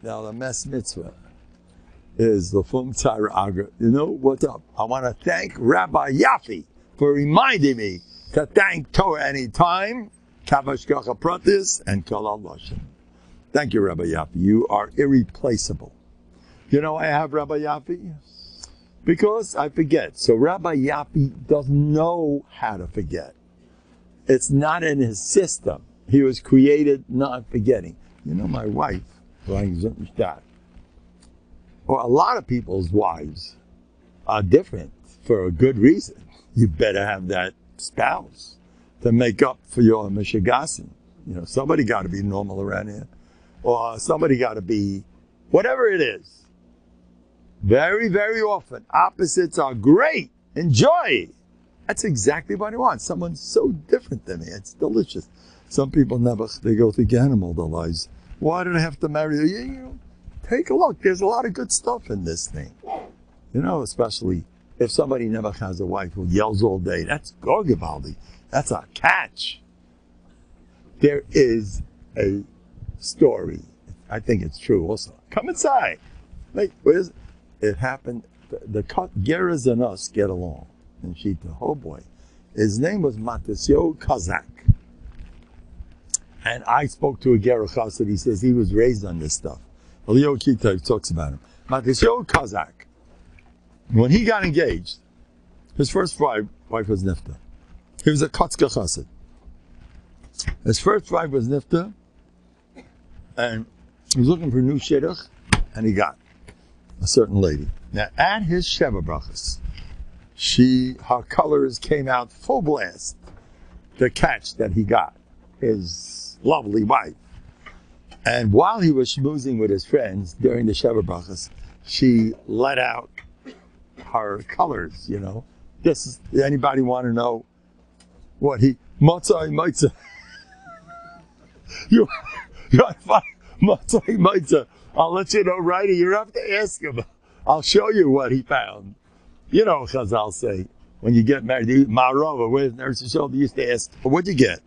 Now the mess mitzvah is the Fum Tzara Agra. You know what's up? I want to thank Rabbi Yafi for reminding me to thank Torah anytime, Kavashkacha Pratis, and Kalal Lashon. Thank you, Rabbi Yafi. You are irreplaceable. You know I have Rabbi Yafi? Because I forget. So Rabbi Yafi doesn't know how to forget. It's not in his system. He was created not forgetting. You know, my wife, or a lot of people's wives are different for a good reason. You better have that spouse to make up for your mishigasin. You know, somebody got to be normal around here. Or somebody got to be, whatever it is. Very, very often, opposites are great. Enjoy. That's exactly what I want. Someone so different than me. It's delicious. Some people they go through animal their lives. Why did I have to marry you? You know, take a look. There's a lot of good stuff in this thing. You know, especially if somebody never has a wife who yells all day. That's Gorgivaldi. That's a catch. There is a story. I think it's true also. Come inside. Like, where's it happened? The Geras and us get along. And Shita, oh boy. His name was Matisyo Kazak. And I spoke to a Gera Chassid. He says he was raised on this stuff. Elio Kita talks about him. Matisyo Kazak. When he got engaged, his first wife was Nifta. He was a Kotzka Chassid. His first wife was Nifta. And he was looking for a new shidduch. And he got a certain lady. Now, at his Sheva Brachas, her colors came out full blast. The catch that he got, his lovely wife. And while he was schmoozing with his friends during the Sheva Brachas, she let out her colors, you know. Anybody want to know what Matzah. You find Matzah. I'll let you know right here. You have to ask him. I'll show you what he found. You know, Chazal say, when you get married, Marova, where's Nurse Yisrael, they used to ask, what'd you get?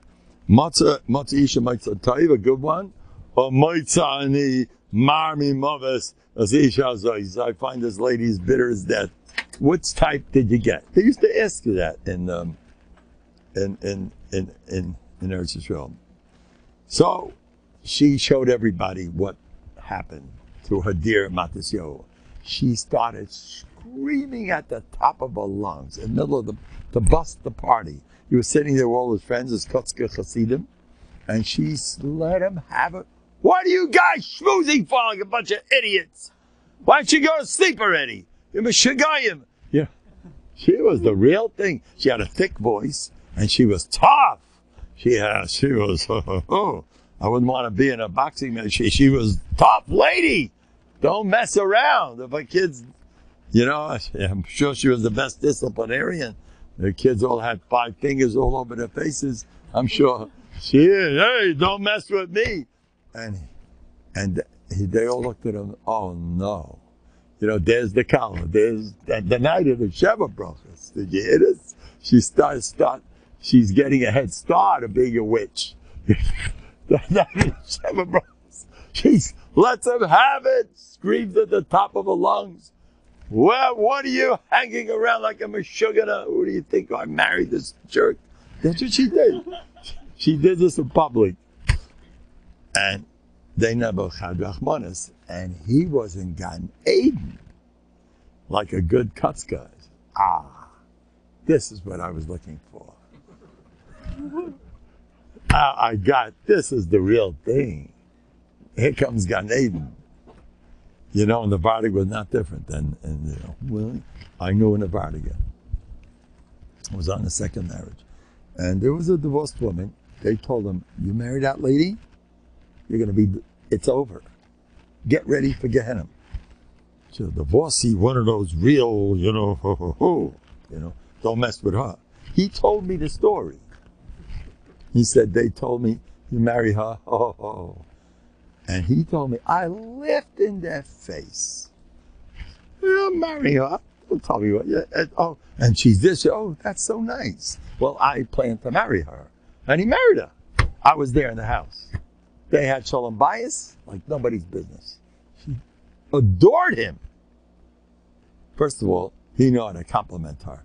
Matzah Isha Matzah Taiv, a good one? Or Matzah Ani Marmi Maves, as Isha says, I find this lady as bitter as death. Which type did you get? They used to ask you that in Eretz Yisrael. So, she showed everybody what happened to her dear Matisyo. She started screaming at the top of her lungs in the middle of to bust the party. He was sitting there with all his friends, his Kotzka Hasidim, and she let him have it. What are you guys schmoozing for like a bunch of idiots? Why don't you go to sleep already? You're Meshagayim. Yeah. She was the real thing. She had a thick voice, and she was tough. She was, I wouldn't want to be in a boxing match. She was tough lady. Don't mess around. If my kids, you know, I'm sure she was the best disciplinarian. The kids all had 5 fingers all over their faces. I'm sure she is. Hey, don't mess with me. And they all looked at him. Oh no. You know, there's the collar. There's the night of the Sheva Brachas. Did you hear this? She's getting a head start of being a witch. The night of the Sheva Brachas. She lets him have it. Screams at the top of her lungs. Well, what are you hanging around like a meshugana? Who do you think I married this jerk? That's what she did. She did this in public. And they never had Rachmanis. And he was in Gan Eden. Like a good Kutzka. This is what I was looking for. This is the real thing. Here comes Gan Eden. You know, and Novhardok was not different than, I knew a Novhardok. I was on a second marriage. And there was a divorced woman. They told him, you marry that lady, it's over. Get ready for Gehenna. So divorcee, one of those real, don't mess with her. He told me the story. He said, they told me, you marry her, And he told me, I laughed in their face. You'll marry her. Don't tell me what. And she's this. Oh, that's so nice. Well, I planned to marry her. And he married her. I was there in the house. They had shalom bayis like nobody's business. adored him. First of all, he knew how to compliment her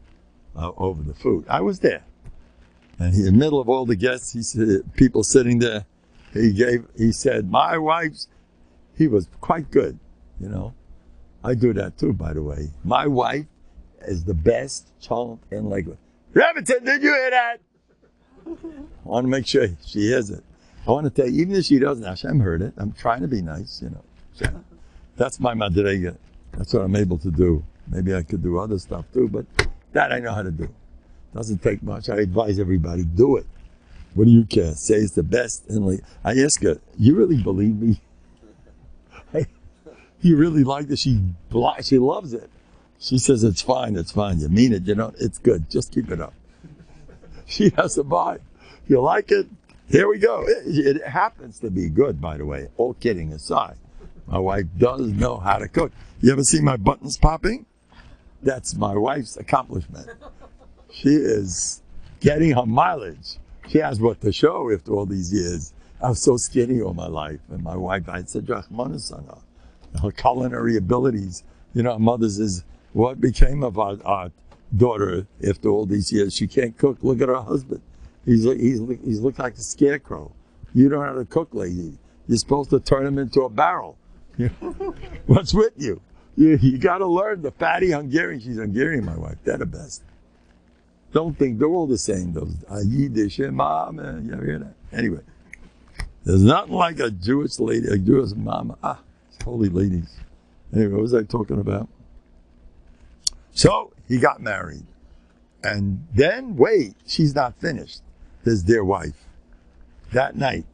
over the food. I was there. And in the middle of all the guests, he said, people sitting there, he said, my wife's, he was quite good, you know. I do that too, by the way. My wife is the best chant in Lakewood. Remington, did you hear that? I want to make sure she hears it. I want to tell you, even if she doesn't, Hashem heard it. I'm trying to be nice, you know. So that's my madrega. That's what I'm able to do. Maybe I could do other stuff too, but that I know how to do. Doesn't take much. I advise everybody, do it. What do you care? Say it's the best. And I ask her, you really believe me? You really like it? She loves it. She says, it's fine. You mean it, you know? It's good. Just keep it up. She has to buy. You like it? Here we go. It happens to be good, by the way. All kidding aside. My wife does know how to cook. You ever see my buttons popping? That's my wife's accomplishment. She is getting her mileage. She has what to show after all these years. I was so skinny all my life. And my wife, I said, her culinary abilities. You know, our mother's is what became of our daughter after all these years. She can't cook. Look at her husband. He's looked like a scarecrow. You don't know how to cook, lady. You're supposed to turn him into a barrel. You know? What's with you? You got to learn. The fatty Hungarian. She's Hungarian, my wife. They're the best. Don't think they're all the same. Those Yiddish, mom. You ever hear that? Anyway, there's nothing like a Jewish lady, a Jewish mama. Holy ladies. Anyway, what was I talking about? So he got married. And then, wait, she's not finished. His dear wife. That night,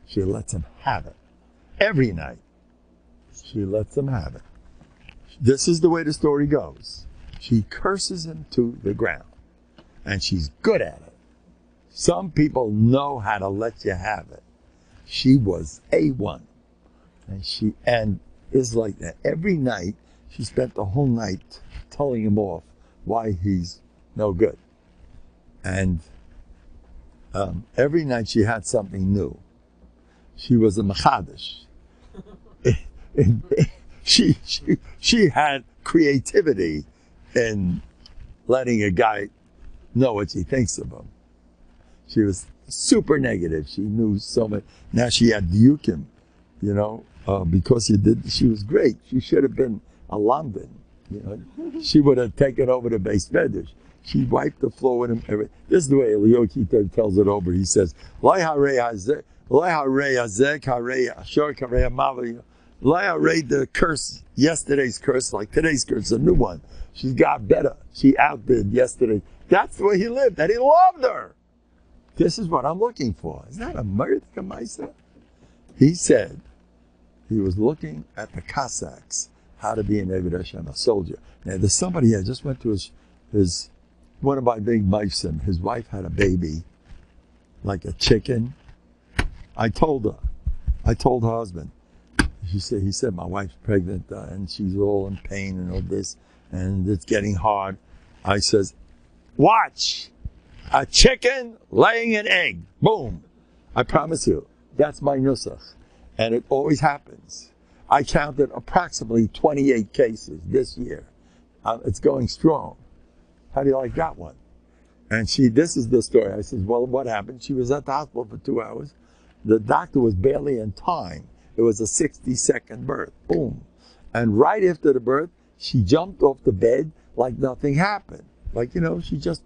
she lets him have it. Every night, she lets him have it. This is the way the story goes. She curses him to the ground. And she's good at it. Some people know how to let you have it. She was A1. And it's like that. Every night, she spent the whole night telling him off why he's no good. And every night she had something new. She was a machadish. She had creativity in letting a guy know what she thinks of him. She was super negative. She knew so much. Now she had diukim, you know, because she was great. She should have been a London, you know. She would have taken over the base Medrash. She wiped the floor with him. This is the way Eliyahu tells it over. He says, the curse, yesterday's curse, like today's curse, a new one. She's got better. She outdid yesterday. That's the way he lived, and he loved her. This is what I'm looking for. Is that a Mordechai Maisa? He said he was looking at the Cossacks, how to be an Eved Hashem, a soldier. Now, there's somebody, I just went to his one of my big meisim. His wife had a baby, like a chicken. I told her husband. He said, my wife's pregnant and she's all in pain and all this, and it's getting hard. I says, watch, a chicken laying an egg. Boom. I promise you, that's my nusach. And it always happens. I counted approximately 28 cases this year. It's going strong. How do you like that one? And this is the story. I said, well, what happened? She was at the hospital for 2 hours. The doctor was barely in time. It was a 60-second birth. Boom. And right after the birth, she jumped off the bed like nothing happened. Like, you know, she just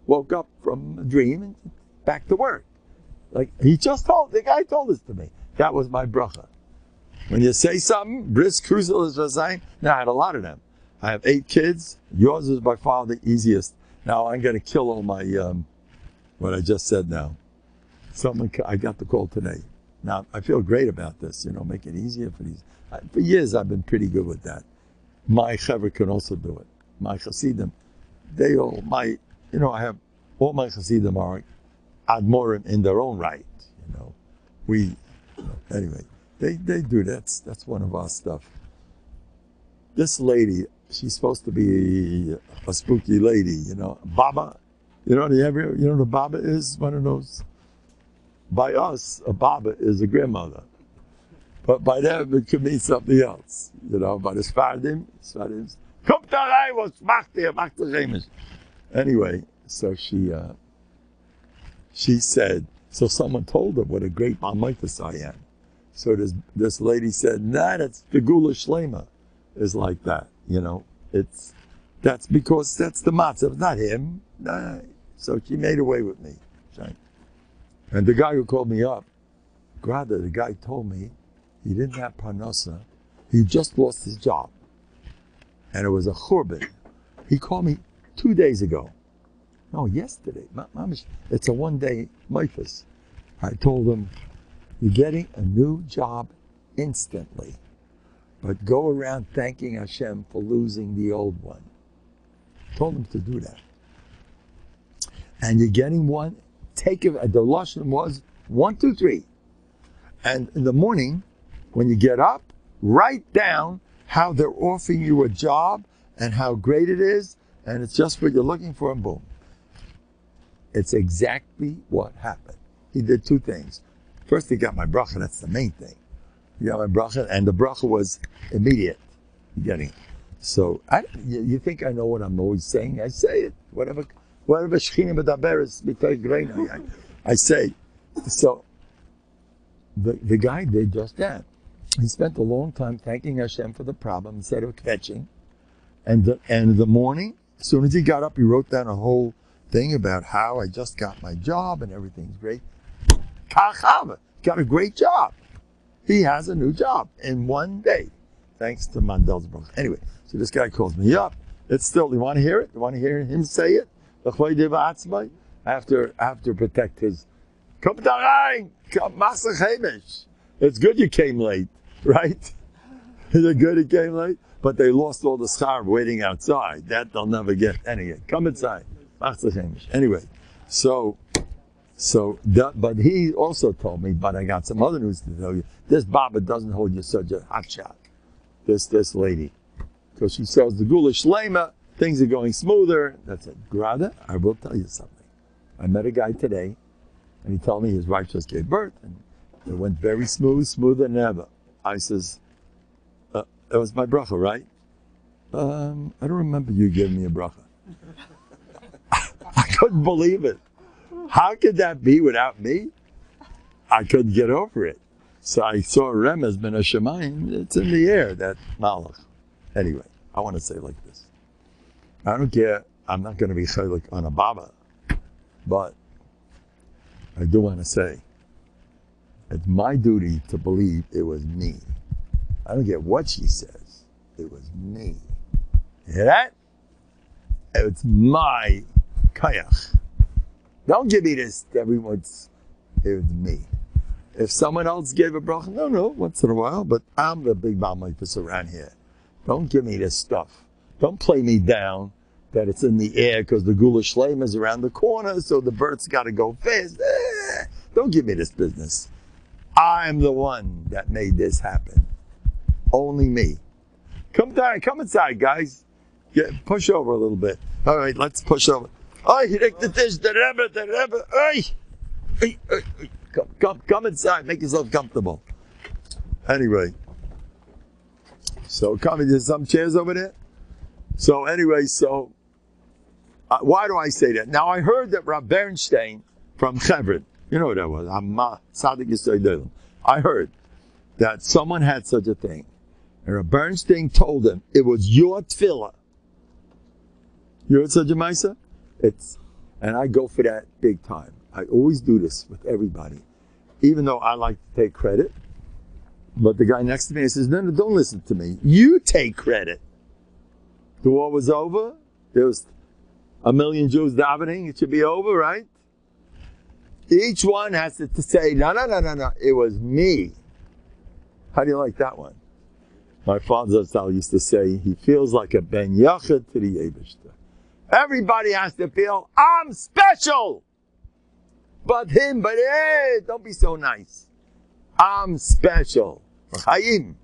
woke up from a dream and back to work. Like, the guy told this to me. That was my bracha. When you say something, bris crucial is v'zayin. Now, I had a lot of them. I have 8 kids. Yours is by far the easiest. Now, I'm going to kill all my, what I just said now. I got the call today. Now, I feel great about this, you know, make it easier for these. For years, I've been pretty good with that. My chaver can also do it. My chassidim, I have, all my chassidim are admorim in their own right, you know. Anyway, they do that. That's one of our stuff. This lady, she's supposed to be a spooky lady, you know. Baba, you know what a Baba is? One of those. By us, a Baba is a grandmother. But by them, it could mean something else. You know, by the Sfardim, Kommt da rein, was macht ihr? Macht ihr Chemisch. Anyway, so she said, so someone told her what a great Malmaitis I am. So this lady said, nah, that's the Gula Shlema is like that. You know, that's because that's the matzah. It's not him. Nah. So she made away with me. And the guy who called me up, Grada, the guy told me he didn't have parnasa. He just lost his job. And it was a churban. He called me 2 days ago. No, yesterday. It's a one-day maifus. I told him, you're getting a new job instantly. But go around thanking Hashem for losing the old one. I told him to do that. And you're getting one, take it, the lashon was 1, 2, 3. And in the morning, when you get up, write down how they're offering you a job and how great it is, and it's just what you're looking for, and boom. It's exactly what happened. He did 2 things. First, he got my bracha, that's the main thing. He got my bracha, and the bracha was immediate. You're getting it. So, you think I know what I'm always saying? I say it. Whatever Shechina Medaberes, I say. So, the guy did just that. He spent a long time thanking Hashem for the problem instead of kvetching. And in the morning, as soon as he got up, he wrote down a whole thing about how I just got my job and everything's great. Kachava, got a great job. He has a new job in one day, thanks to Mandel's book. Anyway, so this guy calls me up. It's still, you want to hear it? You want to hear him say it? I have to protect his. It's good you came late, right? Is it good you came late? But they lost all the schar waiting outside. That they'll never get. Anyway, come inside. Anyway, but he also told me, but I got some other news to tell you. This Baba doesn't hold you such a hot shot. This lady. Because she sells the Gula Shlema, things are going smoother. That's it. Grada, I will tell you something. I met a guy today, and he told me his wife just gave birth, and it went very smooth, smoother than ever. I says, that was my bracha, right? I don't remember you giving me a bracha. I couldn't believe it. How could that be without me? I couldn't get over it. So I saw Remez ben Hashemayim. It's in the air, that malach. Anyway, I want to say like this. I don't care. I'm not going to be chaylik on a baba. But I do want to say, it's my duty to believe it was me. I don't care what she says. It was me. You hear that? It's my kayach. Don't give me this, everyone's, it was me. If someone else gave a bracha, no, once in a while, but I'm the big malmaitis around here. Don't give me this stuff. Don't play me down that it's in the air because the Gula Shlema is around the corner, so the bird's got to go fast. Don't give me this business. I'm the one that made this happen. Only me. Come inside, guys. Push over a little bit. All right, let's push over. Oh, he the dish, the Rebbe. Come inside. Make yourself comfortable. Anyway. So, there's some chairs over there. So, anyway, why do I say that? Now, I heard that Rav Bernstein from Chevron, you know what that was? I heard that someone had such a thing. And Rav Bernstein told him, it was your tefillah. You heard such a maisa? And I go for that big time. I always do this with everybody. Even though I like to take credit. But the guy next to me says, no, don't listen to me. You take credit. The war was over. There was 1 million Jews davening. It should be over, right? Each one has to say, no. It was me. How do you like that one? My father used to say, he feels like a ben yachid to the Yebishter. Everybody has to feel, I'm special. But hey, don't be so nice. I'm special. Chaim.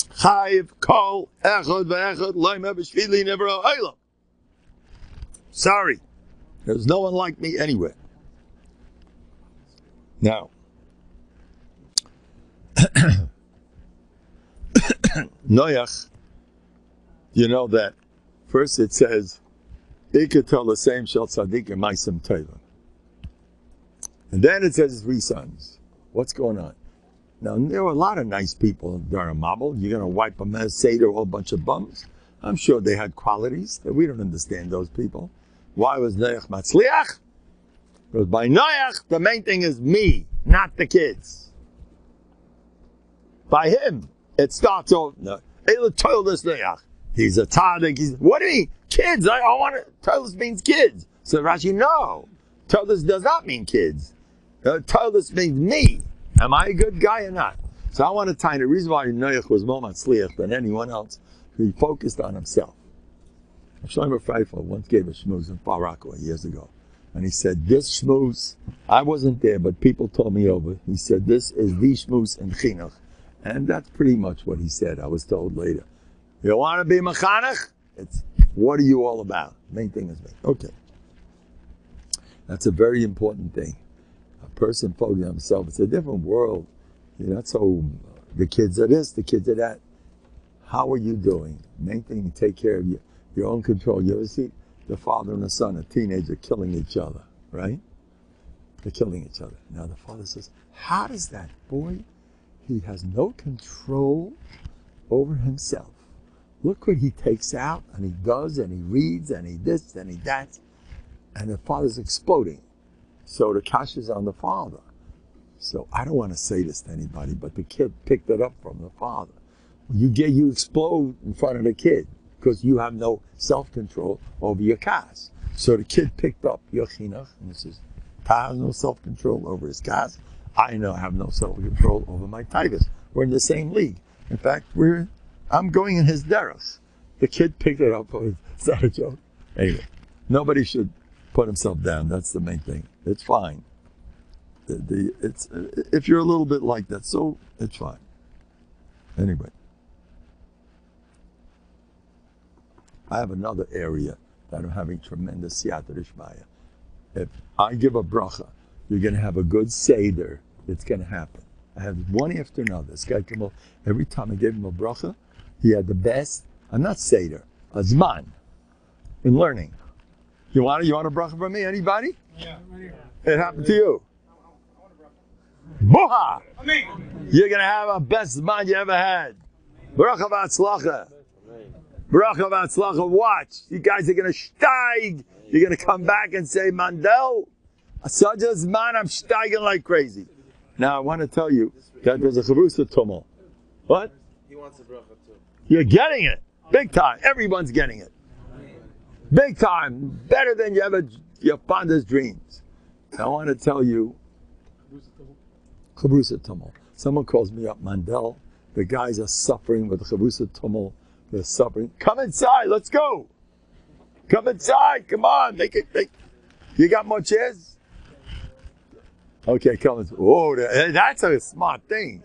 Chayiv kol echad ve'echad lo'imeh b'shvili nevro olam. Sorry. There's no one like me anywhere. Now, Noach, you know that first it says, Ikatel the same shall tzaddik and ma'asem tovim. And then it says 3 sons. What's going on? Now, there were a lot of nice people during a mabul. You're going to wipe them as Seder, a whole bunch of bums. I'm sure they had qualities that we don't understand those people. Why was Noach matzliach? Because by Noach, the main thing is me, not the kids. By him, it starts off, Noach. He's a tzaddik. What do you mean? Kids. I want to, Toilus means kids. So Rashi, no. Toilus does not mean kids. Toilus means me. Am I a good guy or not? So I want to tell you the reason why Noach was more matzliach than anyone else, he focused on himself. Shlomo Freifel once gave a shmooze in Far Rockaway years ago. And he said, this shmooze, I wasn't there, but people told me over. He said, this is the shmooze in chinuch. And that's pretty much what he said, I was told later. You want to be mechanech? It's, what are you all about? Main thing is me. Okay. That's a very important thing. A person focusing on himself. It's a different world. You're not so, the kids are this, the kids are that. How are you doing? Main thing, take care of your own control. You ever see the father and the son, a teenager, killing each other, right? They're killing each other. Now the father says, how does that boy, he has no control over himself. Look what he takes out, and he does, and he reads, and he this, and he that. And the father's exploding. So the kasha's on the father. So I don't want to say this to anybody, but the kid picked it up from the father. You explode in front of the kid because you have no self-control over your kas. So the kid picked up your chinuch, and he says, I have no self-control over his kas. I have no self-control over my tivus. We're in the same league. In fact, I'm going in his derech. The kid picked it up. Is that a joke? Anyway, nobody should put himself down. That's the main thing. It's fine. If you're a little bit like that, so it's fine. Anyway. I have another area that I'm having tremendous siyata d'shmaya. If I give a bracha, you're going to have a good seder. It's going to happen. I have one after another. This guy came up, every time I gave him a bracha, he had the best, I'm not seder, a zman, in learning. You want a bracha from me? Anybody? Yeah. It happened to you. Buha! You're going to have a best zman you ever had. Bracha v'atzlacha. Bracha v'atzlacha. Watch. You guys are going to steig. You're going to come back and say, Mendel, such a zman, I'm steiging like crazy. Now, I want to tell you that there's a chavrusa tumul. What? He wants a bracha too. You're getting it. Big time. Everyone's getting it. Big time. Better than your fondest dreams. I want to tell you, chavrusa tumul. Someone calls me up, Mendel. The guys are suffering with chavrusa tumul. They're suffering. Come inside. Let's go. Come inside. Come on. You got more chairs? Okay, come inside. Oh, that's a smart thing.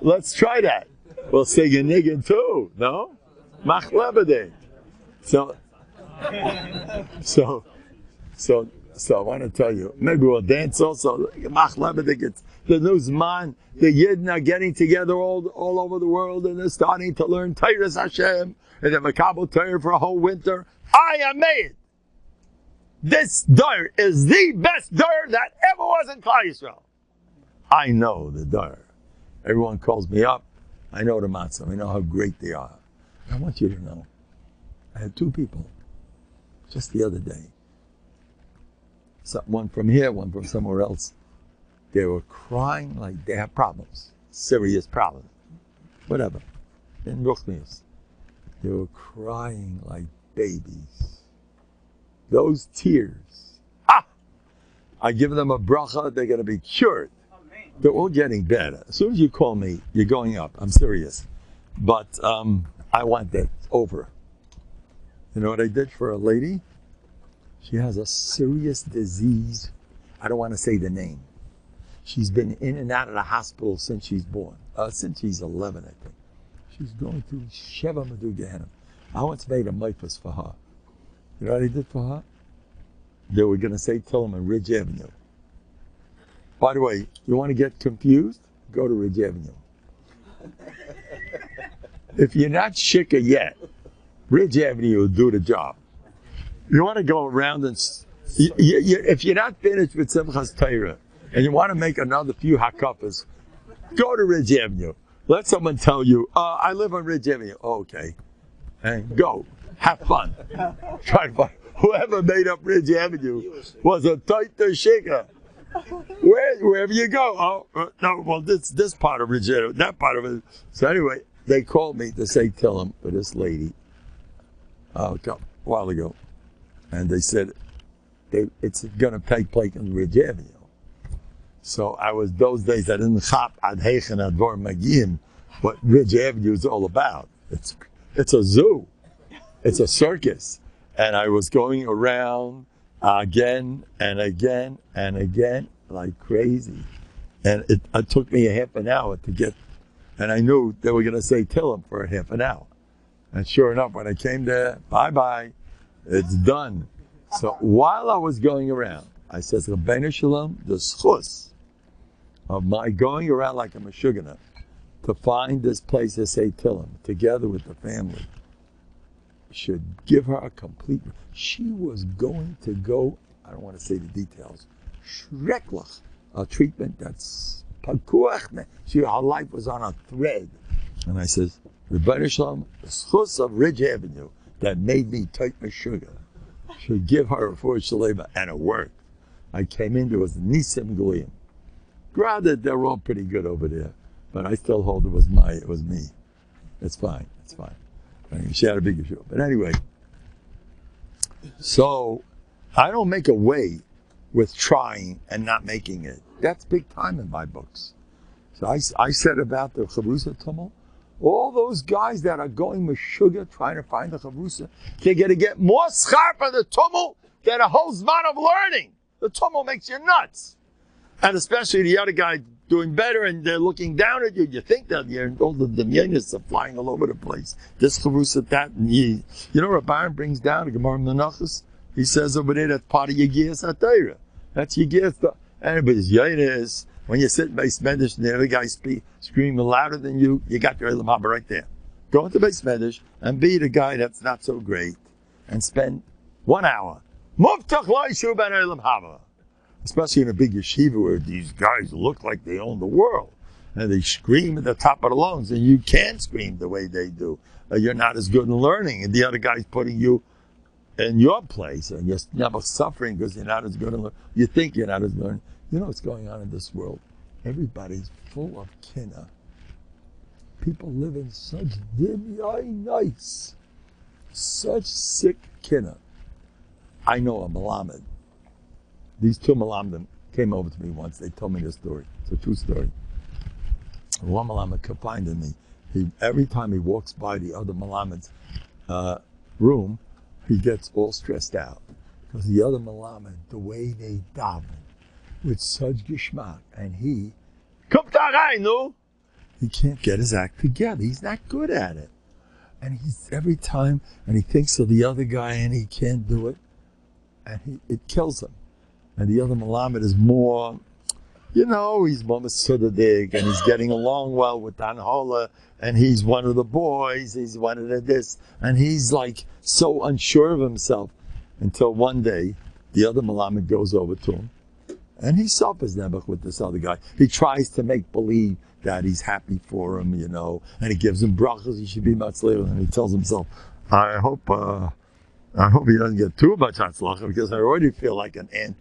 Let's try that. We'll sing a niggin too. No? Mach lebedin. So I want to tell you, maybe we'll dance also. Mach lebedin. It's the newsman. The Yidden are getting together all over the world, and they're starting to learn Teiras Hashem, and the Makabel Torah for a whole winter. I am made. This dar is the best dar that ever was in Klal Yisrael. I know the dar. Everyone calls me up. I know the matzah. I know how great they are. I want you to know. I had 2 people just the other day. One from here, one from somewhere else. They were crying like they have problems, serious problems, whatever. In Ruchnius, they were crying like babies. Those tears. I give them a bracha, they're going to be cured. They're all getting better. As soon as you call me, you're going up. I'm serious. But I want that over. You know what I did for a lady? She has a serious disease. I don't want to say the name. She's been in and out of the hospital since she's born. Since she's 11, I think. She's going through Sheva Madu Gehenna. I once made a mifas for her. You know what I did for her? They were going to say Tillman Ridge Avenue. By the way, you want to get confused? Go to Ridge Avenue. If you're not shikah yet, Ridge Avenue will do the job. You want to go around and... if you're not finished with Simchas Torah and you want to make another few hakafas, go to Ridge Avenue. Let someone tell you, I live on Ridge Avenue. Oh, okay. And go. Have fun. Try to find... Whoever made up Ridge Avenue was a tight shikah. Wherever you go. Oh, no, well, this part of Ridge Avenue, that part of it. So anyway, they called me to say, tell them for this lady a while ago. And they said, it's going to take place in Ridge Avenue. So those days, I didn't chop ad heichen advor magim what Ridge Avenue is all about. It's a zoo. It's a circus. And I was going around again and again and again like crazy. And it took me a half an hour to get, and I knew they were going to say Tillim for a half an hour. And sure enough, when I came there, bye-bye, it's done. So while I was going around, I said, Rabbeinu Shalom, the schus of my going around like a meshugana to find this place to say Tillim together with the family should give her a complete... She was going to go, I don't want to say the details, shreklach, a treatment that's pakuach. Her life was on a thread. And I says, Rebbeinu Shalom, the schus of Ridge Avenue that made me take my sugar should give her a full shaleva, and it worked. I came in, there was Nisim Goyim. Granted, they're all pretty good over there, but I still hold it was me. It's fine. I mean, she had a big issue. But anyway, so I don't make a way with trying and not making it. That's big time in my books. So I said about the Chavrusa Tumul, all those guys that are going with sugar trying to find the Chavrusa, they're going to get more schar for the Tumul than a whole zman of learning. The Tumul makes you nuts. And especially the other guy doing better and they're looking down at you. You think that all the demyanis are flying all over the place. This Chavrusa, that, and you know what Baron brings down, the Gemara Menachos? He says over there, that's part of Yegiyas HaTorah. That's Yegiyas. Anybody's Yainis. When you sit in Beis Medrash and the other guy screaming louder than you, you got your Eilam Haba right there. Go into Beis Medrash and be the guy that's not so great and spend 1 hour. Muftach lo yishu ben Eilam Haba. Especially in a big yeshiva where these guys look like they own the world. And they scream at the top of the lungs and you can't scream the way they do. You're not as good in learning and the other guy's putting you in your place and you're never suffering because you're not as good in learning. You think you're not as learning. You know what's going on in this world? Everybody's full of kinna. People live in such nice, such sick kinna. I know a Malamed. These two Malamedim came over to me once. They told me this story. It's a true story. One Malamed confided in me. Every time he walks by the other Malamed's room, he gets all stressed out. Because the other Malamed, the way they daven, with such geschmack, and he can't get his act together. He's not good at it. And he's every time, and he thinks of the other guy, and he can't do it. And it kills him. And the other Malamed is more, he's more Masudadig, and he's getting along well with Anhola, and he's one of the boys, he's one of the this, and he's like so unsure of himself until one day, the other Malamed goes over to him, and he suffers Nebuch with this other guy. He tries to make believe that he's happy for him, and he gives him brachas, he should be matzliach, and he tells himself, I hope he doesn't get too much hatzlacha, because I already feel like an ant.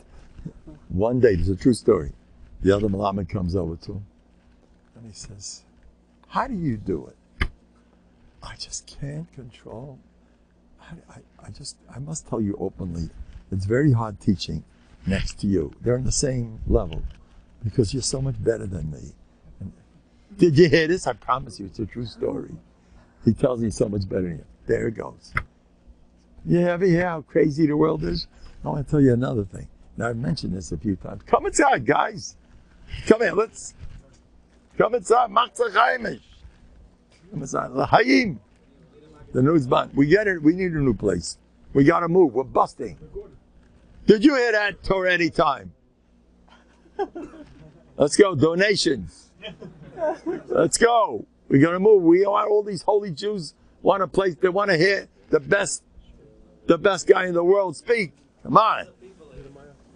One day, there's a true story. The other Malamed comes over to him, and he says, how do you do it? I just can't control. I must tell you openly, it's very hard teaching next to you. They're on the same level, because you're so much better than me. And, did you hear this? I promise you, it's a true story. He tells me so much better than you. There it goes. You ever hear how crazy the world is? I want to tell you another thing. Now, I've mentioned this a few times. Come inside, guys. Come here, come inside. Machzah Chaimish. Come inside. L'chaim. The news band. We get it. We need a new place. We got to move. We're busting. Did you hear that Torah any time? Let's go. Donations. Let's go. We're going to move. We want all these holy Jews want a place. They want to hear the best guy in the world speak. Come on.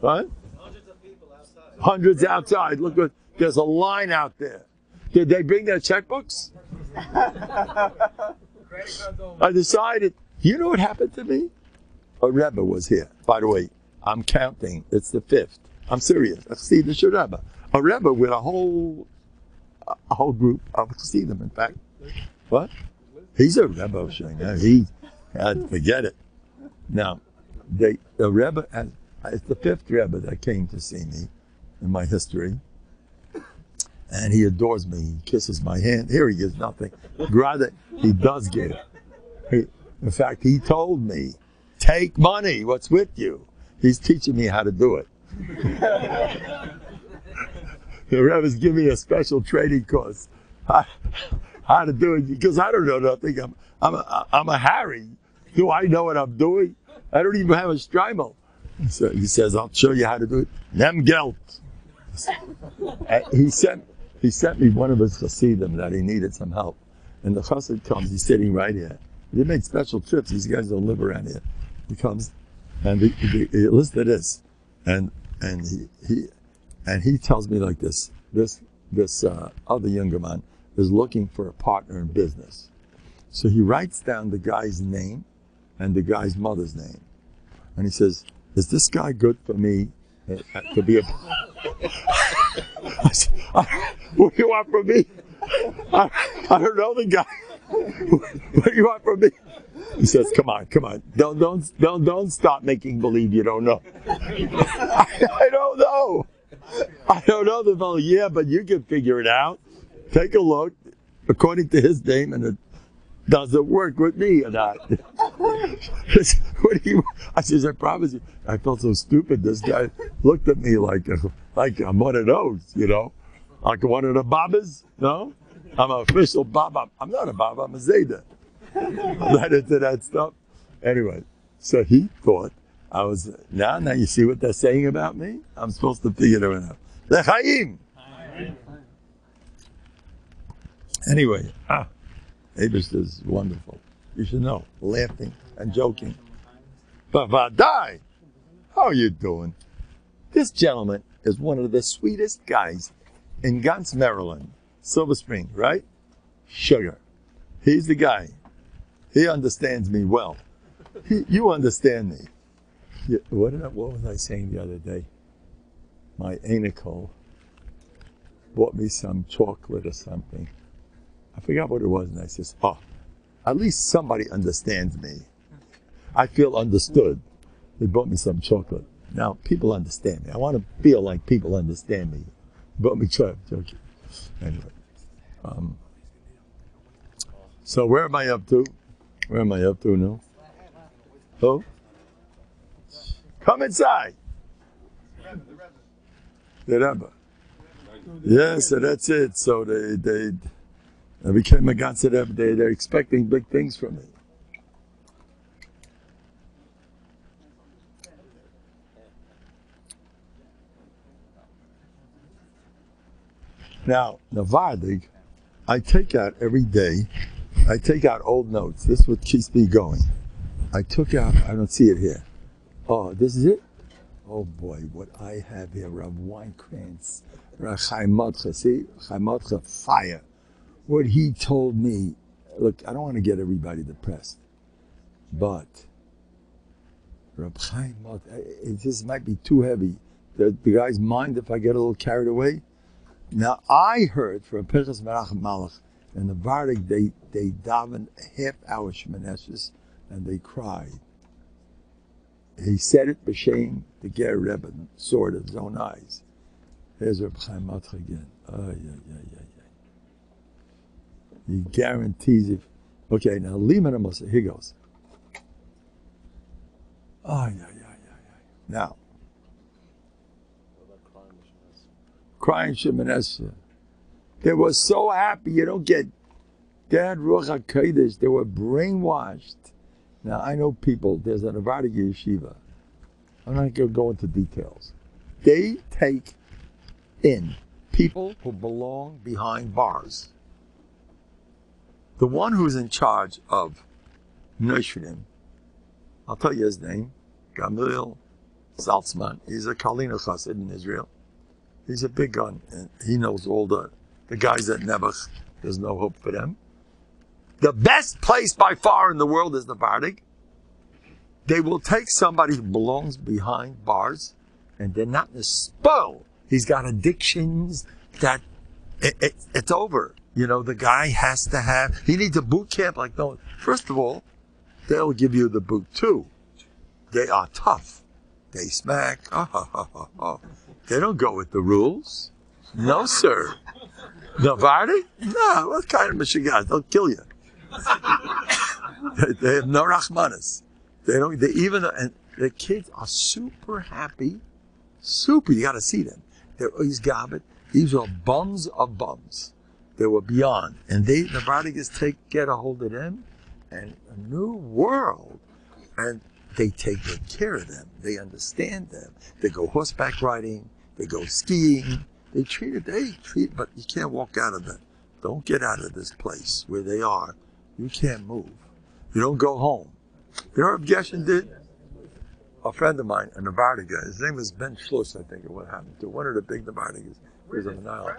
What? Hundreds of people outside. Hundreds outside. Look, there's a line out there. Did they bring their checkbooks? I decided, you know what happened to me? A Rebbe was here. By the way, I'm counting. It's the 5th. I'm serious. I see the Rebbe. A Rebbe with a whole group of Chassidim, in fact. What? He's a Rebbe. Forget it. Now, the Rebbe, it's the 5th Rebbe that came to see me in my history. And he adores me. He kisses my hand. Here he gives nothing. Rather, he does give. In fact, he told me, take money. What's with you? He's teaching me how to do it. The Rebbe's giving me a special training course. How to do it, because I don't know nothing. I'm a Harry. Do I know what I'm doing? I don't even have a Streimel. So he says, I'll show you how to do it. Nem Geld. He sent me one of his Chassidim that he needed some help. And the Chassid comes, he's sitting right here. They make special trips. These guys don't live around here. He comes, and he listen to this. And he tells me like this. This other younger man is looking for a partner in business. So he writes down the guy's name and the guy's mother's name. And he says, is this guy good for me to be a... What do you want from me? I don't know the guy. What do you want from me? He says, come on. Don't stop making believe you don't know. I don't know. I don't know the fellow. Yeah, but you can figure it out. Take a look. According to his name, and it doesn't work with me or not. What do you? I says, I promise you. I felt so stupid. This guy looked at me like I'm one of those, like one of the Babas. No, I'm an official Baba. I'm not a Baba. I'm a Zayda. I'm not into that stuff. Anyway, so he thought I was. Now you see what they're saying about me. I'm supposed to figure it out. L'chaim. Anyway, Abish is wonderful. You should know, laughing and joking. Bavadai, how are you doing? This gentleman is one of the sweetest guys in Gans, Maryland, Silver Spring, right? Sugar. He's the guy. He understands me well. You understand me. What was I saying the other day? My Anico bought me some chocolate or something. I forgot what it was, and I says, at least somebody understands me. I feel understood. They bought me some chocolate. Now, people understand me. I want to feel like people understand me. They bought me chocolate. Anyway. So where am I up to? Where am I up to now? Oh? Come inside. The Rebbe. Yeah, so that's it. So I became a Ganser Rebbe. They're expecting big things from me. Now, Novhardok, I take out every day, I take out old notes. This is what keeps me going. I took out, I don't see it here. Oh, this is it? Oh boy, what I have here, Rav Weinkrantz, Rav Chaim Motcha, see? Chaim Motcha, fire. What he told me, look, I don't want to get everybody depressed, but Rav Chaim Motcha, this might be too heavy. The guy's mind if I get a little carried away. Now, I heard from Pinchas Merach Malach and the Novhardok, they davened a half-hour Shemoneh and they cried. He said it b'shem the Ger Rebbe, saw it with his own eyes. Here's Reb Chaim Motcha again. He guarantees it. Okay, now Liman Amos, here goes. Now, crying Shemoneh. They were so happy. You don't get Dad Ruach HaKodesh. They were brainwashed. Now, I know people, there's a Novhardok yeshiva. I'm not going to go into details. They take in people who belong behind bars. The one who's in charge of Nishrim, I'll tell you his name, Gamliel Saltzman. He's a Kalina Chassid in Israel. He's a big gun, and he knows all the guys at Nebuch. There's no hope for them. The best place by far in the world is the Novhardok. They will take somebody who belongs behind bars, and they're not in a spoil. He's got addictions that it's over. You know, the guy has to have, he needs a boot camp like no. First of all, they'll give you the boot too. They are tough. They smack. Oh. They don't go with the rules. No, sir. Novhardok? No, what kind of Michigan? They'll kill you. They have no rachmanis. And the kids are super happy. Super, you gotta see them. They're always garbage. These are bums of bums. They were beyond. And the Novhardok get a hold of them and a new world. And they take good care of them. They understand them. They go horseback riding. They go skiing. But you can't walk out of it. Don't get out of this place where they are. You can't move. You don't go home. You know what Geshen did? A friend of mine, a Novhardok, his name was Ben Schluss, I think, or what happened to one of the big Novhardoks. He was on an island.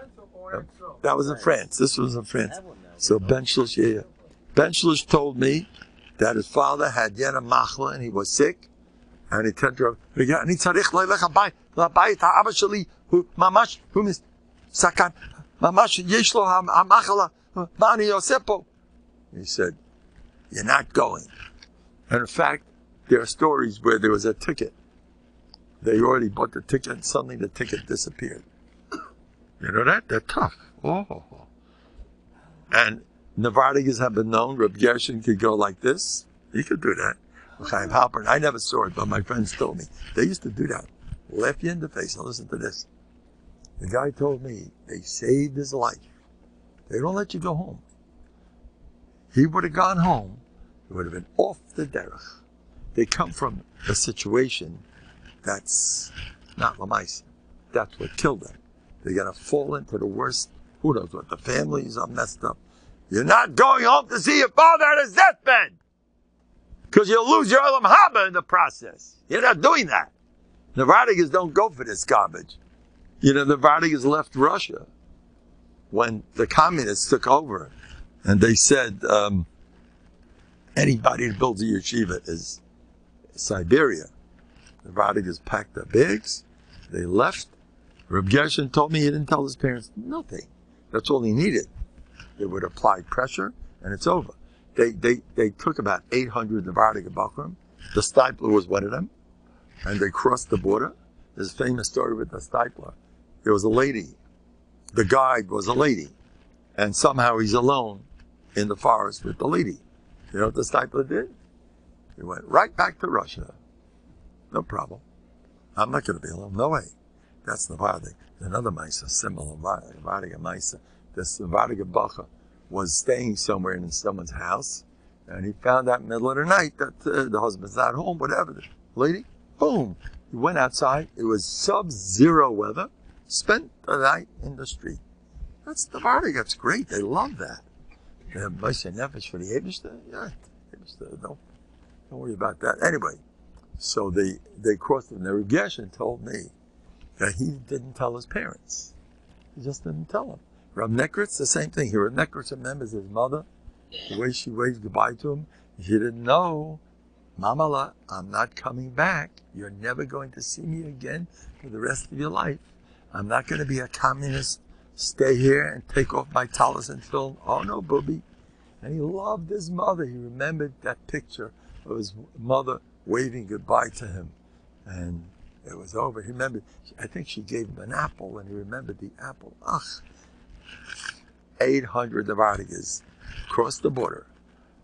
That was in France. This was in France. So Ben Schluss, yeah. Ben Schluss told me that his father had Yena Machla and he was sick. And he turned to him, אני צריך ללכת לבית האבא שלי, הוא ממש, הוא מסכן, ממש יש לו המחלה, מה אני עושה פה? He said, you're not going. And in fact, there are stories where there was a ticket. They already bought the ticket and suddenly the ticket disappeared. You know that? They're tough. Oh. And Novhardoks have been known. Reb Gershon could go like this. He could do that. I never saw it, but my friends told me. They used to do that. Laugh you in the face. Now listen to this. The guy told me they saved his life. They don't let you go home. He would have gone home. He would have been off the derech. They come from a situation that's not lamaisa. That's what killed them. They're going to fall into the worst. Who knows what? The families are messed up. You're not going home to see your father at his deathbed. Because you'll lose your Olam Haba in the process. You're not doing that. Novhardoks don't go for this garbage. You know, Novhardoks left Russia when the communists took over. And they said, anybody that builds a yeshiva is Siberia. Novhardoks packed their bags. They left. Reb Gershon told me he didn't tell his parents nothing. That's all he needed. They would apply pressure, and it's over. They took about 800 Novhardok Bachrim. The Stipler was one of them. And they crossed the border. There's a famous story with the Stipler. There was a lady. The guide was a lady. And somehow he's alone in the forest with the lady. You know what the Stipler did? He went right back to Russia. No problem. I'm not going to be alone. No way. That's Novhardok. Another Maisa, similar Novhardok Maisa. This Novhardok Bacha was staying somewhere in someone's house, and he found out in the middle of the night that the husband's not home, whatever. The lady, boom. He went outside. It was sub-zero weather. Spent the night in the street. That's Novhardok. That's great. They love that. They have Moshe Nefesh for the Eibishter. Yeah, don't worry about that. Anyway, so they crossed him. Reb Gershon told me that he didn't tell his parents. He just didn't tell them. Rav Nekritz, the same thing. Rav Nekritz remembers his mother, the way she waved goodbye to him. She didn't know, Mamala, I'm not coming back. You're never going to see me again for the rest of your life. I'm not going to be a communist, stay here and take off my talis and film. Oh no, booby. And he loved his mother. He remembered that picture of his mother waving goodbye to him. And it was over. He remembered, I think she gave him an apple, and he remembered the apple. 800 Novhardoks crossed the border.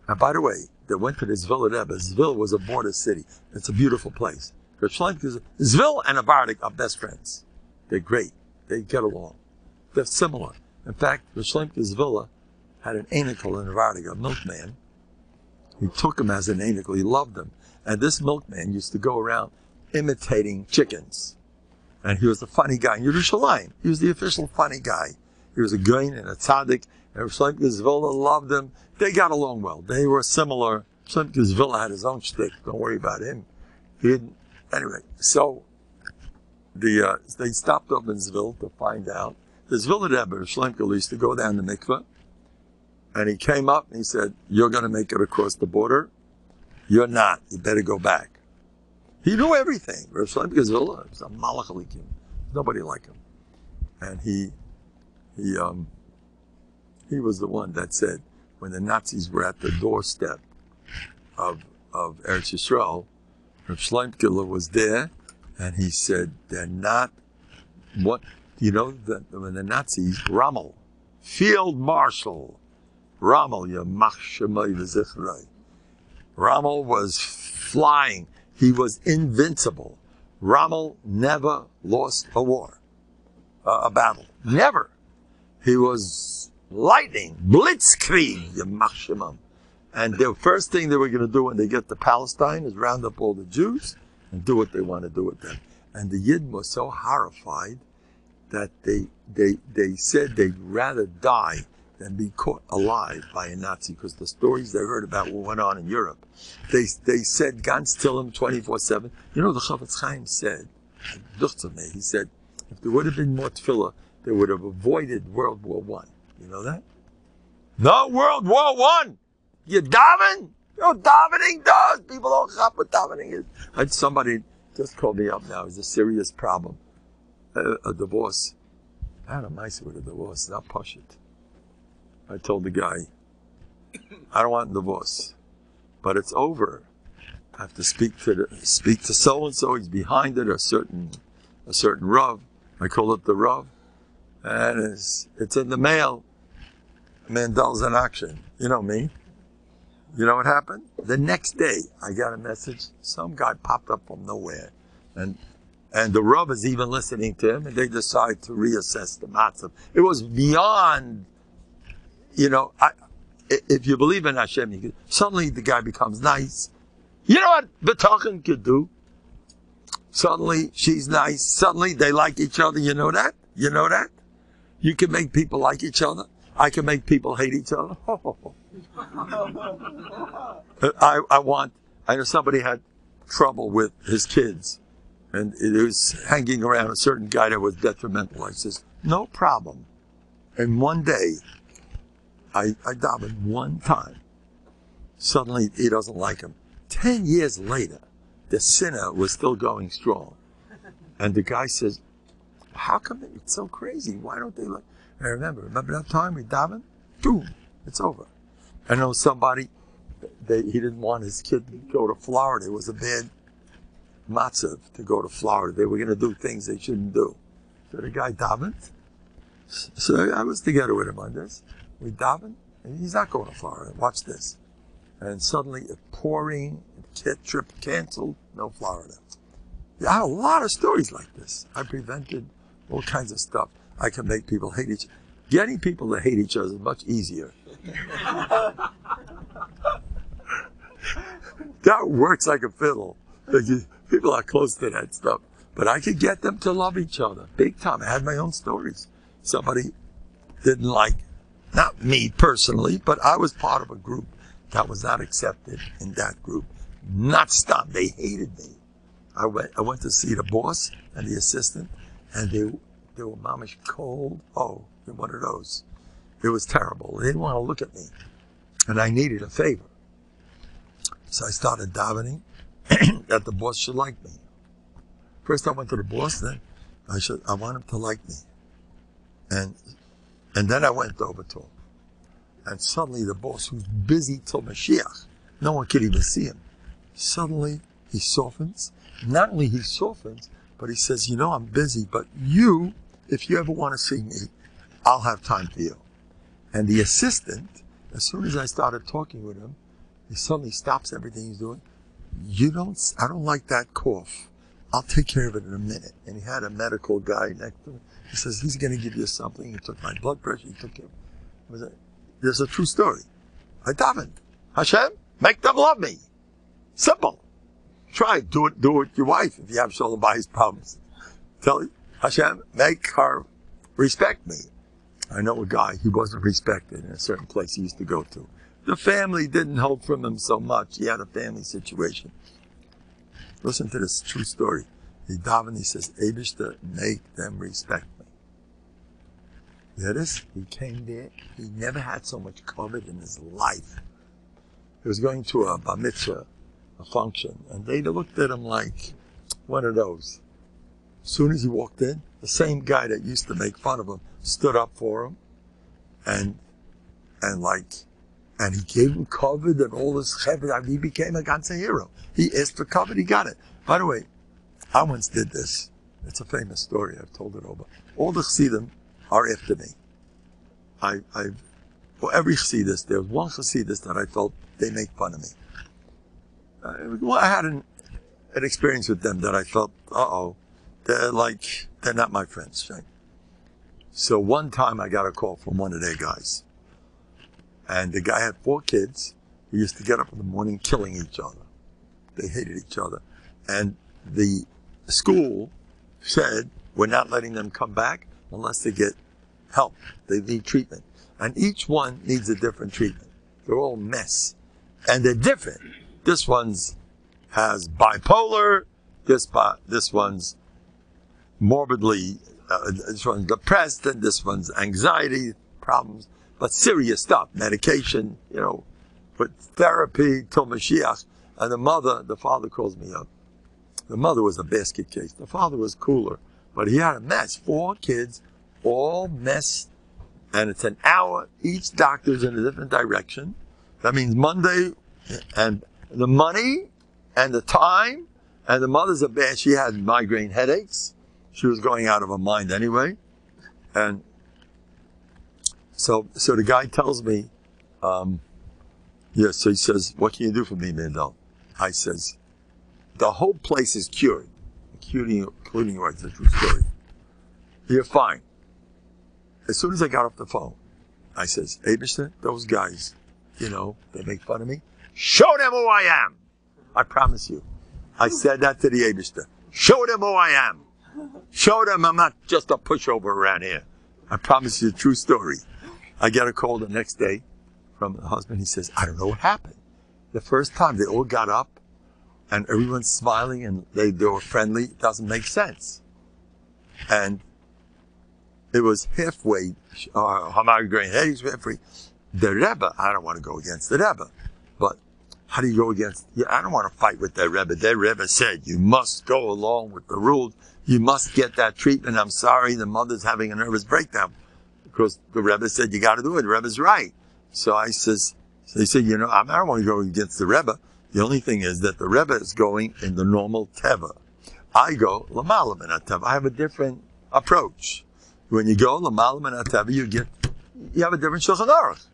And by the way, they went to this villa there, but Zvil was a border city. It's a beautiful place. Zvil and Novhardok are best friends. They're great. They get along. They're similar. In fact, Rishlemke's villa had an anikel in Novhardok, a milkman. He took him as an anikel. He loved him. And this milkman used to go around imitating chickens. And he was a funny guy in Yerushalayim. He was the official funny guy. He was a goyin and a tzaddik. And Shlomo Zevilla loved him. They got along well. They were similar. Shlomo Zevilla had his own shtick. Don't worry about him. He didn't. Anyway, so they stopped up in Zville to find out. The Zville Rebbe, Shlomo, used to go down the mikveh. And he came up and he said, "You're going to make it across the border. You're not. You better go back." He knew everything. Shlomo Zevilla was a malach alikim. Nobody like him. And he was the one that said, when the Nazis were at the doorstep of Eretz Yisrael, Rav Shlomo was there, and he said, "They're not what when the Nazis, Rommel, Field Marshal Rommel, Yamach Shemai V'Zichrei, Rommel was flying. He was invincible. Rommel never lost a war, a battle, never. He was lightning, blitzkrieg, Yamach Shemam." And the first thing they were going to do when they get to Palestine is round up all the Jews and do what they want to do with them. And the Yidden were so horrified that they said they'd rather die than be caught alive by a Nazi, because the stories they heard about what went on in Europe. They said, Gans Tillim 24/7. The Chavetz Chaim said, he said, if there would have been more tefillah, they would have avoided World War I. You know that? No World War I! You daven? Davening does. People don't chop what davening is. Somebody just called me up now. It's a serious problem. A divorce. I had a mice with a divorce, not push it. I told the guy, I don't want a divorce, but it's over. I have to speak to so and so. He's behind it. A certain Rav. I call it the Rav, and it's in the mail. Mandel's in action. You know me. You know what happened? The next day, I got a message. Some guy popped up from nowhere, and the Rav is even listening to him, and they decide to reassess the matzah. It was beyond, if you believe in Hashem, suddenly the guy becomes nice. You know what Bטחון could do? Suddenly she's nice. Suddenly they like each other. You know that? You can make people like each other. I can make people hate each other. I know somebody had trouble with his kids, and it was hanging around a certain guy that was detrimental. I says, no problem. And one day, I davened one time. Suddenly, he doesn't like him. 10 years later, the sinner was still going strong. And the guy says, how come it's so crazy? Why don't they like? I remember that time we davened? Boom, it's over. I know somebody, he didn't want his kid to go to Florida. It was a bad matzav to go to Florida. They were going to do things they shouldn't do. So the guy davened. So I was together with him on this. We davened, and he's not going to Florida. Watch this. And suddenly it pouring, trip canceled, no Florida. I have a lot of stories like this. I prevented all kinds of stuff. I can make people hate each other. Getting people to hate each other is much easier. That works like a fiddle. People are close to that stuff. But I could get them to love each other. Big time. I had my own stories. Somebody didn't like, not me personally, but I was part of a group that was not accepted in that group. Not stopped. They hated me. I went to see the boss and the assistant, and they were mamish cold. Oh, one of those. It was terrible. They didn't want to look at me. And I needed a favor. So I started davening that the boss should like me. First I went to the boss, then I want him to like me. And then I went over to him. And suddenly the boss, who's busy till Mashiach, no one could even see him. Suddenly he softens. Not only he softens, but he says, I'm busy, but if you ever want to see me, I'll have time for you. And the assistant, as soon as I started talking with him, he suddenly stops everything he's doing. I don't like that cough. I'll take care of it in a minute. And he had a medical guy next to him. He says, he's going to give you something. He took my blood pressure. He took care of it. There's a true story. I davened. Hashem, make them love me. Simple. Try it. Do it with your wife if you have shalom bayis problems. Tell Hashem, make her respect me. I know a guy, he wasn't respected in a certain place he used to go to. The family didn't hold from him so much. He had a family situation. Listen to this true story. He davened, he says, Eibishter, make them respect me. You hear this? He came there. He never had so much COVID in his life. He was going to a bar mitzvah, a function, and they looked at him like one of those. As soon as he walked in, the same guy that used to make fun of him stood up for him, and he gave him COVID and all this cheved. He became a ganze hero. He asked for COVID, he got it. By the way, I once did this. It's a famous story. I've told it over. All the chassidim are after me. For every chassidus, there was one chassidus that I felt they make fun of me. I had an experience with them that I felt, they're not my friends. Right? So one time I got a call from one of their guys. And the guy had 4 kids. He used to get up in the morning killing each other. They hated each other. And the school said, we're not letting them come back unless they get help. They need treatment. And each one needs a different treatment. They're all mess. And they're different. This one's has bipolar. This one's morbidly, this one's depressed, and this one's anxiety problems. But serious stuff, medication, with therapy till Mashiach. And the father calls me up. The mother was a basket case. The father was cooler, but he had a mess. 4 kids, all mess, and it's an hour. Each doctor's in a different direction. That means Monday, and the money, and the time, and the mother's a bad. She had migraine headaches. She was going out of her mind anyway, and so the guy tells me, so he says, what can you do for me, Mendel? I says, the whole place is cured, including yours. It's a true story. You're fine. As soon as I got off the phone, I says, Eibishter, those guys, they make fun of me. Show them who I am. I promise you. I said that to the Eibishter. Show them who I am. Show them I'm not just a pushover around here. I promise you, true story. I get a call the next day from the husband. He says, I don't know what happened. The first time they all got up and everyone's smiling and they were friendly. It doesn't make sense. And it was halfway, halfway. The Rebbe, I don't want to go against the Rebbe, but how do you go against, I don't want to fight with that Rebbe. That Rebbe said, you must go along with the rules. You must get that treatment. I'm sorry, the mother's having a nervous breakdown. Because the Rebbe said, you got to do it. The Rebbe's right. So he said, I don't want to go against the Rebbe. The only thing is that the Rebbe is going in the normal teva. I go l'malam in teva. I have a different approach. When you go l'malam in teva, you have a different shulchan aruch.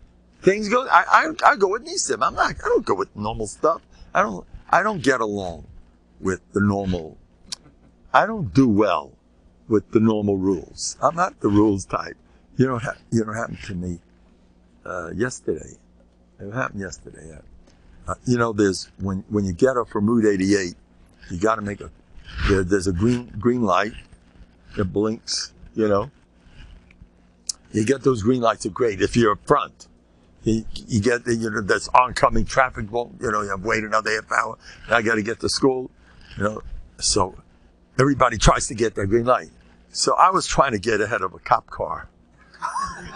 Things go. I go with nisim. I don't go with normal stuff. I don't get along with the normal. I don't do well with the normal rules. I'm not the rules type. You know what happened to me yesterday. It happened yesterday. There's when you get up from Route 88, you got to make there's a green light that blinks. You get those green lights are great if you're up front. You get that's oncoming traffic. Well, you have to wait another half hour. And I got to get to school. So everybody tries to get that green light. So I was trying to get ahead of a cop car. I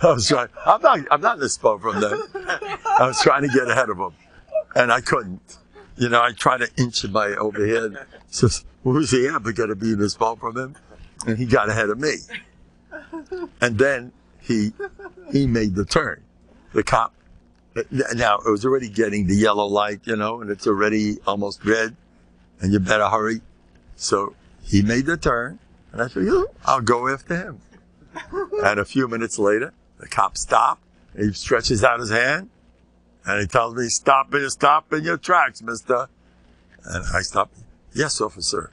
was trying. I'm not this far from them. I was trying to get ahead of them, and I couldn't. I tried to inch my overhead. So who's he ever going to be this far from him? And he got ahead of me. And then he made the turn. The cop. Now it was already getting the yellow light, and it's already almost red, and you better hurry. So he made the turn, and I said, I'll go after him. And a few minutes later, the cop stopped. He stretches out his hand, and he tells me, stop in your tracks, mister. And I stop. Yes, officer.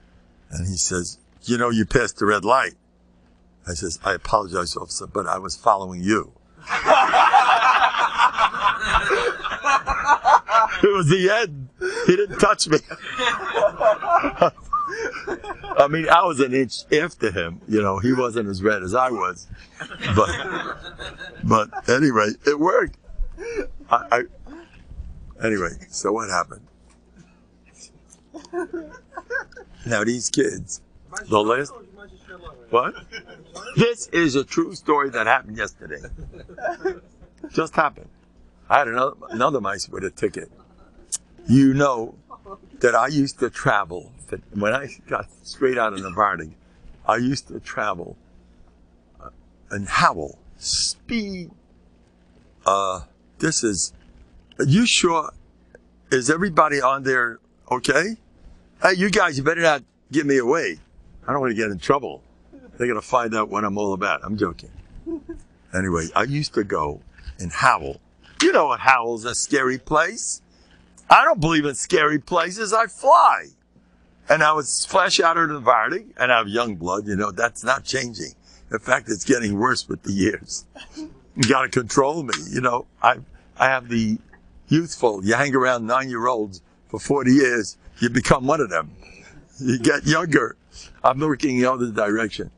And he says, you passed the red light. I says, I apologize, officer, but I was following you. It was the end. He didn't touch me. I mean, I was an inch after him. You know, he wasn't as red as I was. But anyway, it worked. Anyway, so what happened? Now these kids, the last... What? This is a true story that happened yesterday. Just happened. I had another mice with a ticket. You know that I used to travel, when I got straight out of Novhardok, I used to travel and howl, speed. This is, are you sure? Is everybody on there okay? Hey, you guys, you better not give me away. I don't want to get in trouble. They're going to find out what I'm all about. I'm joking. Anyway, I used to go and howl. You know what Howell's a scary place. I don't believe in scary places. I fly. And I would splash out of Novhardok, and I have young blood. You know, that's not changing. In fact, it's getting worse with the years. You got to control me. You know, I have the youthful. You hang around 9-year-olds for 40 years, you become one of them. You get younger. I'm looking the other direction.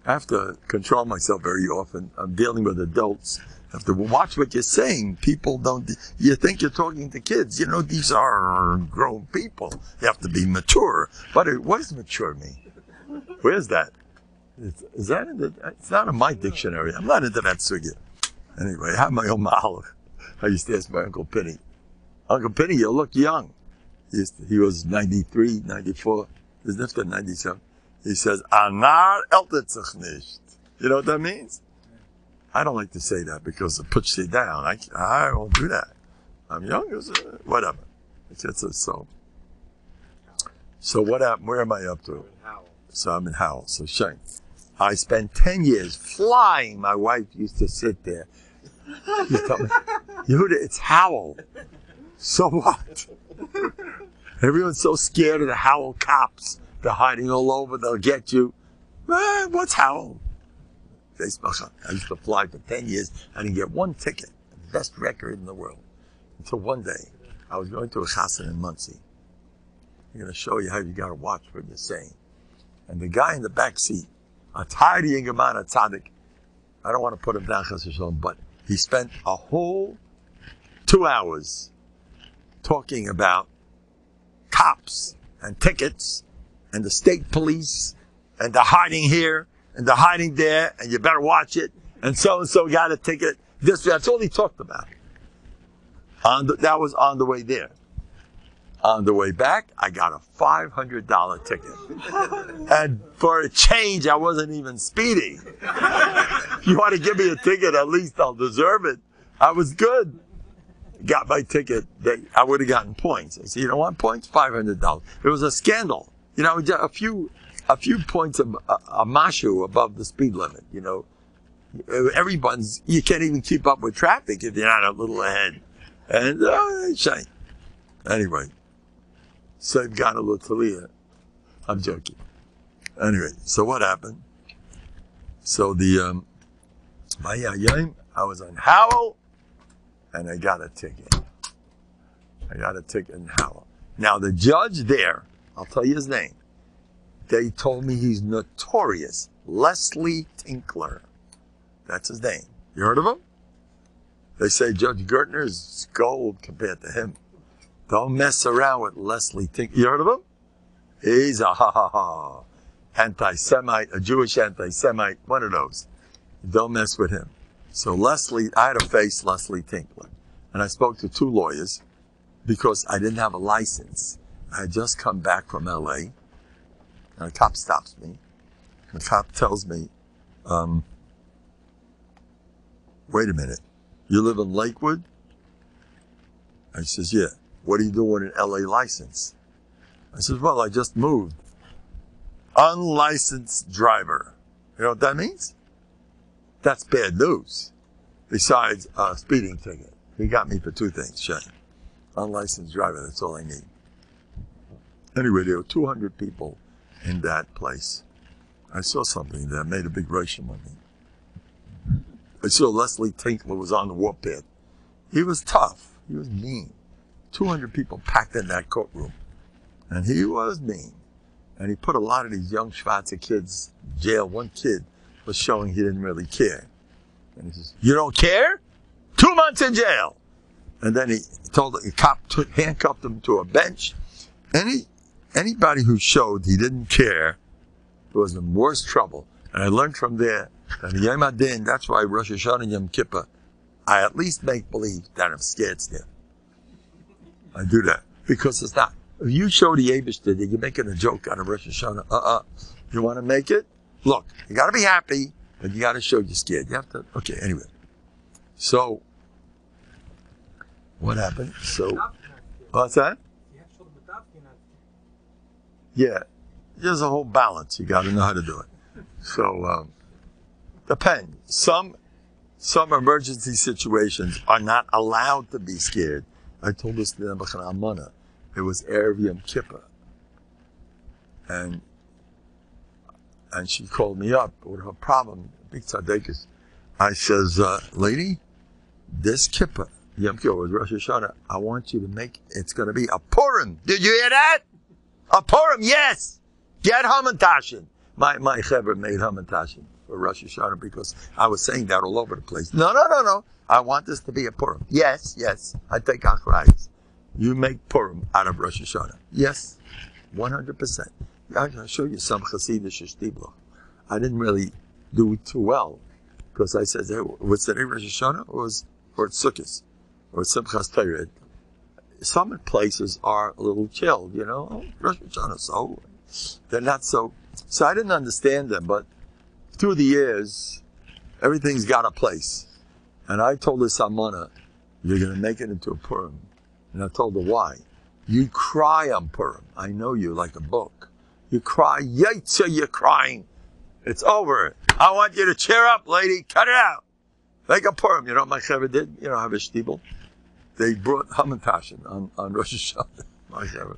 I have to control myself very often. I'm dealing with adults. I have to watch what you're saying. People don't, you think you're talking to kids. You know, these are grown people. You have to be mature. But what does mature mean? Where's that? Is that in the, it's not in my dictionary. I'm not into that sugya. Anyway, I have my own mahalach. I used to ask my Uncle Penny. Uncle Penny, you look young. He was 93, 94. His nifta 97. He says, Anar eltet sich nicht. You know what that means? I don't like to say that because it puts you down. I won't do that. I'm young, whatever. So what happened? Where am I up to? So I'm in Howell. So Shane, I spent 10 years flying. My wife used to sit there. She told me, Yehuda, it's Howell. So what? Everyone's so scared of the Howell cops. They're hiding all over. They'll get you. What's Howell? I used to fly for 10 years. I didn't get one ticket. The best record in the world. Until one day, I was going to a chassan in Muncie. I'm going to show you how you got to watch what you're saying. And the guy in the back seat, a tidy Ingaman, a tzaddik, I don't want to put him down, but he spent a whole 2 hours talking about cops and tickets and the state police and the hiding here and the hiding there and you better watch it and so got a ticket. That's all he talked about. That was on the way there. On the way back, I got a $500 ticket. And for a change, I wasn't even speeding. You want to give me a ticket, at least I'll deserve it. I was good. Got my ticket. I would have gotten points. I said, you don't want points? $500. It was a scandal. You know, a few points of a mashu above the speed limit, you know. You can't even keep up with traffic if you're not a little ahead. And, shame. Anyway. Save Gana Lutalia. I'm joking. Anyway, so what happened? So I was on Howell, and I got a ticket. In Howell. Now the judge there, I'll tell you his name. They told me he's notorious. Leslie Tinkler. That's his name. You heard of him? They say Judge Gertner is gold compared to him. Don't mess around with Leslie Tinkler. You heard of him? He's a anti-Semite, a Jewish anti-Semite, one of those. Don't mess with him. So I had to face Leslie Tinkler. And I spoke to 2 lawyers because I didn't have a license. I had just come back from LA. And a cop stops me. The cop tells me, wait a minute, you live in Lakewood? I says, yeah. What are you doing an LA license? I says, well, I just moved. Unlicensed driver. You know what that means? That's bad news. Besides a speeding ticket. He got me for 2 things, Shane. Unlicensed driver, that's all I need. Anyway, there were 200 people in that place. I saw something that made a big ration on me. I saw Leslie Tinkler was on the warpath. He was tough. He was mean. 200 people packed in that courtroom. And he was mean. And he put a lot of these young Schwarzer kids in jail. One kid was showing he didn't really care. And he says, "You don't care? 2 months in jail." And then he told the cop, handcuffed him to a bench. Anybody who showed he didn't care was in worse trouble. And I learned from there that Yom Adin, that's why Rosh Hashanah and Yom Kippur, I at least make believe that I'm scared still. I do that. Because it's not. If you show the Eibishter that you're making a joke out of Rosh Hashanah, you want to make it? Look, you got to be happy, but you got to show you're scared. You have to, okay, anyway. So, what happened? So, what's that? Yeah, there's a whole balance. You got to know how to do it. So, depends. Some emergency situations are not allowed to be scared. I told this to them, Amuna. It was Erev Yom Kippur. And she called me up with her problem, big tzaddikus. I says, lady, this Kippur, Yom Kippur, was Rosh Hashanah, I want you to make, it's going to be a Purim. Did you hear that? A Purim, yes. Get Hamantashen. My Chevra made Hamantashen for Rosh Hashanah because I was saying that all over the place. No. I want this to be a Purim. Yes. I take achrayus. You make Purim out of Rosh Hashanah. Yes, 100%. I'll show you some Hasidish shtibla. I didn't really do too well because I said, hey, what's the name of Rosh Hashanah? Or it's Sukkot or Simchas Torah. Some places are a little chilled, Rosh Hashanah, so they're not so. So I didn't understand them, but through the years, everything's got a place. And I told this Amuna, you're going to make it into a Purim. And I told her why. You cry on Purim. I know you like a book. You cry, Yaitza, you're crying. It's over. I want you to cheer up, lady. Cut it out. Make a Purim. You know what my Chevra did? Have a shtibel. They brought Hamantashen on Rosh Hashanah. My Chevra.